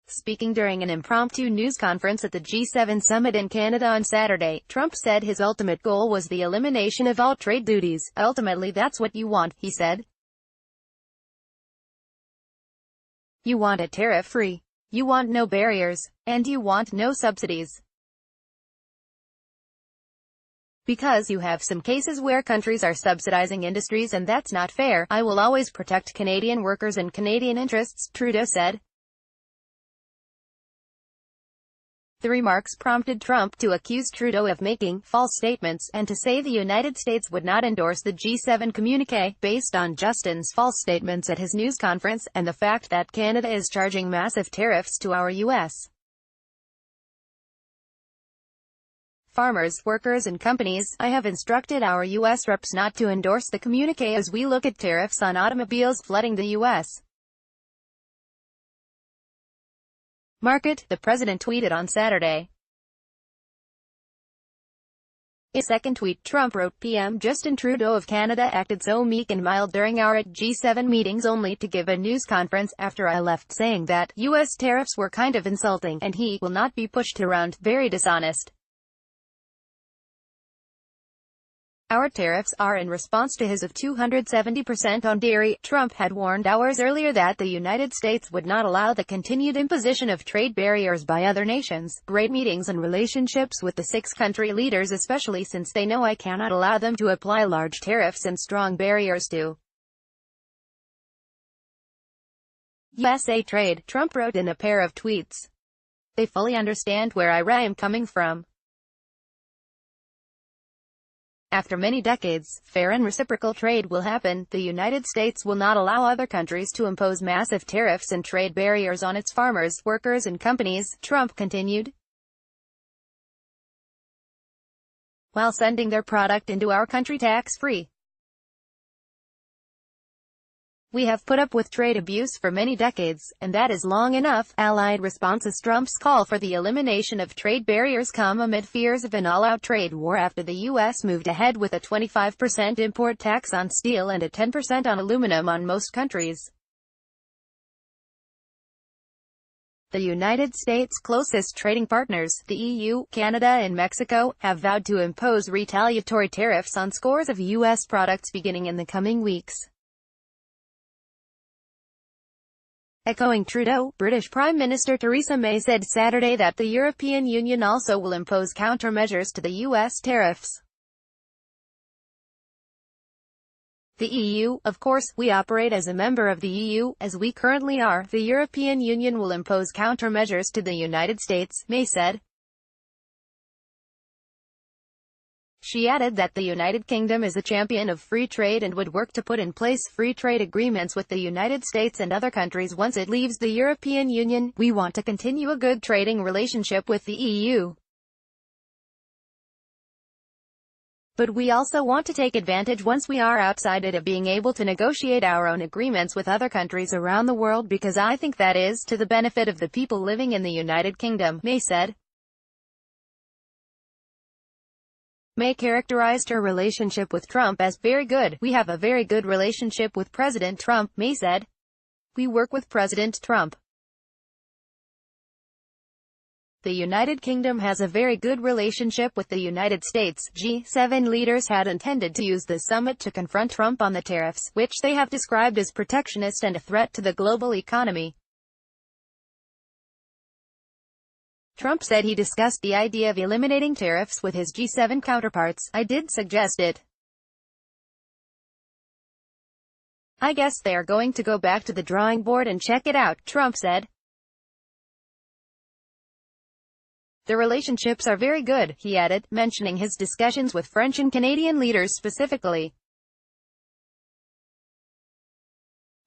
Speaking during an impromptu news conference at the G7 summit in Canada on Saturday, Trump said his ultimate goal was the elimination of all trade duties. Ultimately, that's what you want, he said. You want it tariff-free. You want no barriers. And you want no subsidies. Because you have some cases where countries are subsidizing industries and that's not fair. I will always protect Canadian workers and Canadian interests, Trudeau said. The remarks prompted Trump to accuse Trudeau of making false statements, and to say the United States would not endorse the G7 communiqué, based on Justin's false statements at his news conference, and the fact that Canada is charging massive tariffs to our U.S. farmers, workers and companies. I have instructed our U.S. reps not to endorse the communiqué as we look at tariffs on automobiles flooding the U.S. market, the president tweeted on Saturday. In a second tweet, Trump wrote, PM Justin Trudeau of Canada acted so meek and mild during our G7 meetings only to give a news conference after I left saying that U.S. tariffs were kind of insulting, and he will not be pushed around. Very dishonest. Our tariffs are in response to his of 270% on dairy. Trump had warned hours earlier that the United States would not allow the continued imposition of trade barriers by other nations. Great meetings and relationships with the six-country leaders, especially since they know I cannot allow them to apply large tariffs and strong barriers to USA trade, Trump wrote in a pair of tweets. They fully understand where I am coming from. After many decades, fair and reciprocal trade will happen. The United States will not allow other countries to impose massive tariffs and trade barriers on its farmers, workers and companies, Trump continued. While sending their product into our country tax-free. We have put up with trade abuse for many decades, and that is long enough. Allied responses. Trump's call for the elimination of trade barriers come amid fears of an all-out trade war after the U.S. moved ahead with a 25% import tax on steel and a 10% on aluminum on most countries. The United States' closest trading partners, the EU, Canada and Mexico, have vowed to impose retaliatory tariffs on scores of U.S. products beginning in the coming weeks. Echoing Trudeau, British Prime Minister Theresa May said Saturday that the European Union also will impose countermeasures to the U.S. tariffs. The EU, of course, we operate as a member of the EU, as we currently are. The European Union will impose countermeasures to the United States, May said. She added that the United Kingdom is a champion of free trade and would work to put in place free trade agreements with the United States and other countries once it leaves the European Union. We want to continue a good trading relationship with the EU. But we also want to take advantage once we are outside it of being able to negotiate our own agreements with other countries around the world, because I think that is to the benefit of the people living in the United Kingdom, May said. May characterized her relationship with Trump as very good. We have a very good relationship with President Trump, May said. We work with President Trump. The United Kingdom has a very good relationship with the United States. G7 leaders had intended to use the summit to confront Trump on the tariffs, which they have described as protectionist and a threat to the global economy. Trump said he discussed the idea of eliminating tariffs with his G7 counterparts. I did suggest it. I guess they are going to go back to the drawing board and check it out, Trump said. The relationships are very good, he added, mentioning his discussions with French and Canadian leaders specifically.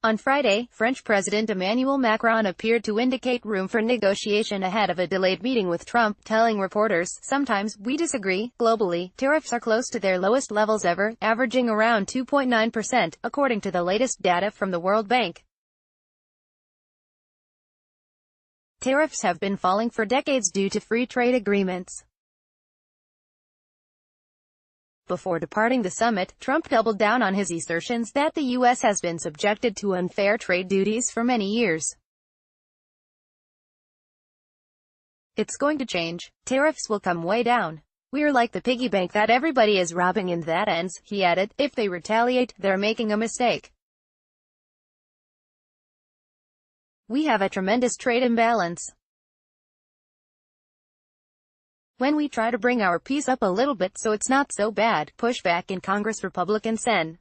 On Friday, French President Emmanuel Macron appeared to indicate room for negotiation ahead of a delayed meeting with Trump, telling reporters, "Sometimes we disagree. Globally, tariffs are close to their lowest levels ever, averaging around 2.9%, according to the latest data from the World Bank. Tariffs have been falling for decades due to free trade agreements." Before departing the summit, Trump doubled down on his assertions that the U.S. has been subjected to unfair trade duties for many years. It's going to change. Tariffs will come way down. We're like the piggy bank that everybody is robbing and that ends, he added. If they retaliate, they're making a mistake. We have a tremendous trade imbalance. When we try to bring our piece up a little bit so it's not so bad, pushback in Congress. Republican Sen.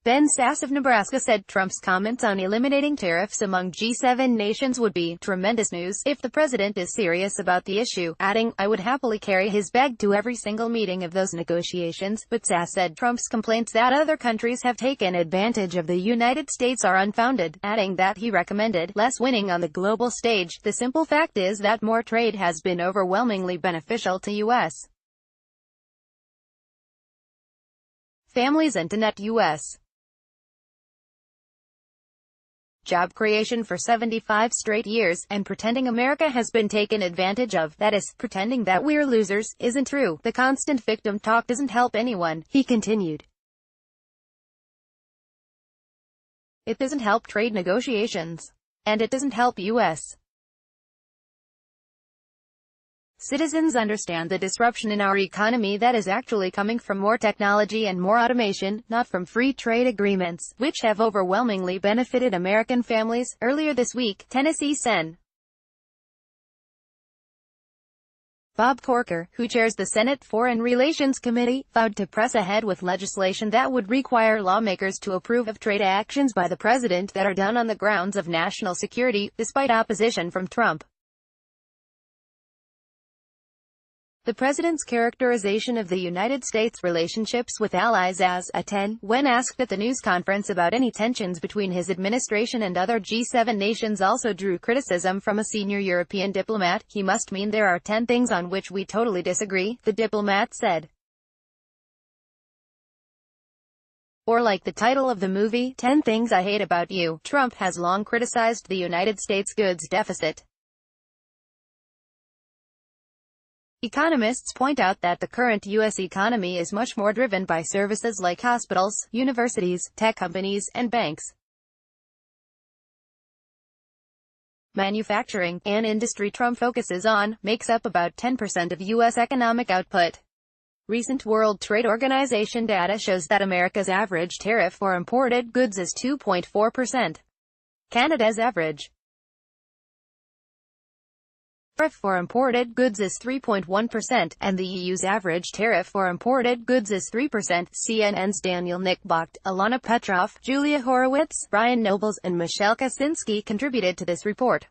Ben Sasse of Nebraska said Trump's comments on eliminating tariffs among G7 nations would be tremendous news if the president is serious about the issue, adding, I would happily carry his bag to every single meeting of those negotiations, but Sasse said Trump's complaints that other countries have taken advantage of the United States are unfounded, adding that he recommended less winning on the global stage. The simple fact is that more trade has been overwhelmingly beneficial to U.S. families and to net U.S. job creation for 75 straight years, and pretending America has been taken advantage of, that is, pretending that we're losers, isn't true. The constant victim talk doesn't help anyone, he continued. It doesn't help trade negotiations. And it doesn't help U.S. citizens understand the disruption in our economy that is actually coming from more technology and more automation, not from free trade agreements, which have overwhelmingly benefited American families. Earlier this week, Tennessee Sen. Bob Corker, who chairs the Senate Foreign Relations Committee, vowed to press ahead with legislation that would require lawmakers to approve of trade actions by the president that are done on the grounds of national security, despite opposition from Trump. The president's characterization of the United States' relationships with allies as a 10, when asked at the news conference about any tensions between his administration and other G7 nations, also drew criticism from a senior European diplomat. He must mean there are 10 things on which we totally disagree, the diplomat said. Or like the title of the movie, 10 Things I Hate About You. Trump has long criticized the United States goods deficit. Economists point out that the current U.S. economy is much more driven by services like hospitals, universities, tech companies, and banks. Manufacturing, an industry Trump focuses on, makes up about 10% of U.S. economic output. Recent World Trade Organization data shows that America's average tariff for imported goods is 2.4%. Canada's average tariff for imported goods is 3.1%, and the EU's average tariff for imported goods is 3%. CNN's Daniel Nickbocht, Alana Petrov, Julia Horowitz, Brian Nobles, and Michelle Kaczynski contributed to this report.